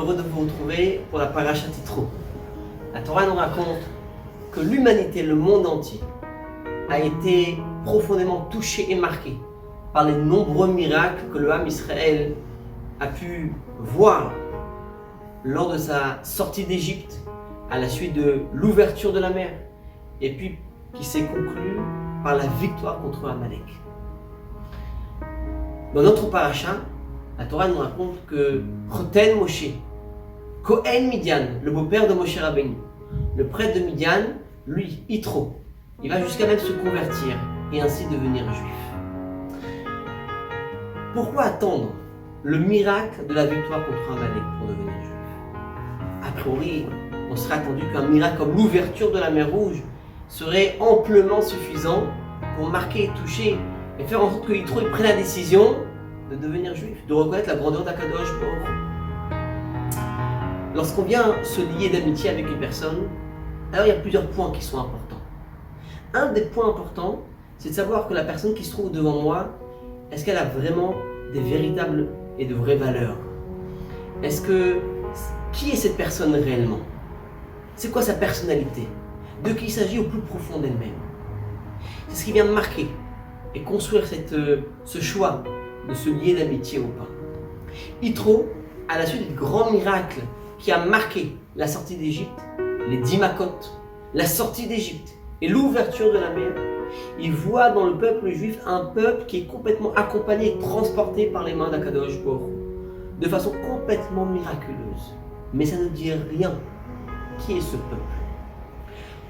heureux de vous retrouver pour la Parashat Yitro. La Torah nous raconte que l'humanité, le monde entier, a été profondément touché et marqué par les nombreux miracles que le Ham Israël a pu voir lors de sa sortie d'Égypte, à la suite de l'ouverture de la mer, et puis qui s'est conclue par la victoire contre Amalek. Dans notre paracha, la Torah nous raconte que Choten Moshe, Kohen Midian, le beau-père de Moshe Rabbeinu, le prêtre de Midian, lui, Yitro, il va jusqu'à même se convertir et ainsi devenir juif. Pourquoi attendre le miracle de la victoire contre Amalek pour devenir juif? A priori, on serait attendu qu'un miracle comme l'ouverture de la mer Rouge serait amplement suffisant pour marquer et toucher et faire en sorte que Yitro prenne la décision de devenir juif, de reconnaître la grandeur d'Akadosh Baruch Hu. Lorsqu'on vient se lier d'amitié avec une personne, alors il y a plusieurs points qui sont importants. Un des points importants, c'est de savoir que la personne qui se trouve devant moi, est-ce qu'elle a vraiment des véritables et de vraies valeurs? Qui est cette personne réellement? C'est quoi sa personnalité? De qui il s'agit au plus profond d'elle-même? C'est ce qui vient de marquer et construire ce choix de se lier d'amitié ou pas. Yitro, à la suite du grand miracle qui a marqué la sortie d'Égypte, les 10 Makot, la sortie d'Égypte et l'ouverture de la mer, il voit dans le peuple juif un peuple qui est complètement accompagné et transporté par les mains d'Akadosh Baruch Hu, de façon complètement miraculeuse. Mais ça ne dit rien. Qui est ce peuple?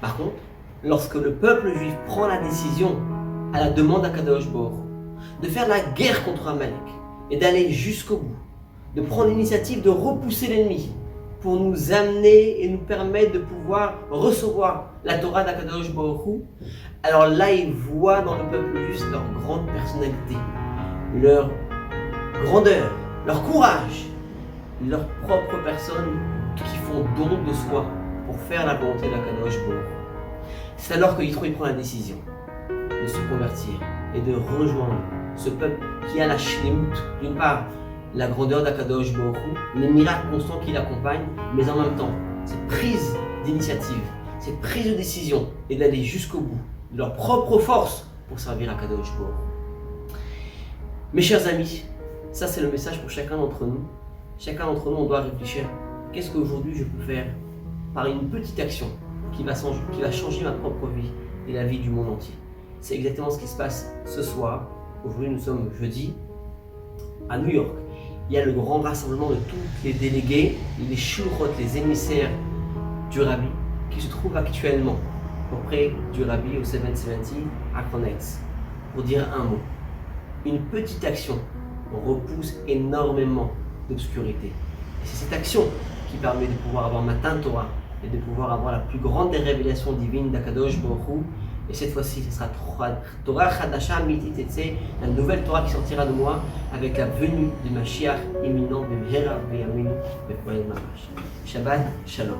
Par contre, lorsque le peuple juif prend la décision, à la demande d'Akadosh Baruch Hu, de faire la guerre contre Amalek et d'aller jusqu'au bout, de prendre l'initiative de repousser l'ennemi pour nous amener et nous permettre de pouvoir recevoir la Torah d'Akadosh Baruch Hu, alors là, ils voient dans le peuple juif leur grande personnalité, leur grandeur, leur courage, leur propre personne qui font don de soi pour faire la volonté d'Akadosh Baruch Hu. C'est alors que Yitro prend la décision de se convertir et de rejoindre ce peuple qui a la shlemut, d'une part la grandeur d'Akadosh Baruch Hu, les miracles constants qui l'accompagnent, mais en même temps cette prise d'initiative, cette prise de décision et d'aller jusqu'au bout de leur propre force pour servir Akadosh Baruch Hu. Mes chers amis, ça c'est le message pour chacun d'entre nous. Chacun d'entre nous, on doit réfléchir, qu'est-ce qu'aujourd'hui je peux faire par une petite action qui va changer ma propre vie et la vie du monde entier. C'est exactement ce qui se passe ce soir. Aujourd'hui, nous sommes jeudi à New York. Il y a le grand rassemblement de tous les délégués, les shulchot, les émissaires du Rabbi, qui se trouvent actuellement auprès du Rabbi au 770 à Connects. Pour dire un mot, une petite action repousse énormément d'obscurité. Et c'est cette action qui permet de pouvoir avoir Matan Torah et de pouvoir avoir la plus grande des révélations divines d'Akadosh Baruch Hu. Et cette fois-ci, ce sera Torah Chadasha Miti Tetse, la nouvelle Torah qui sortira de moi avec la venue de Mashiach imminent, de B'Mehera B'Yaminu, B'Poel Mamash. Shabbat Shalom.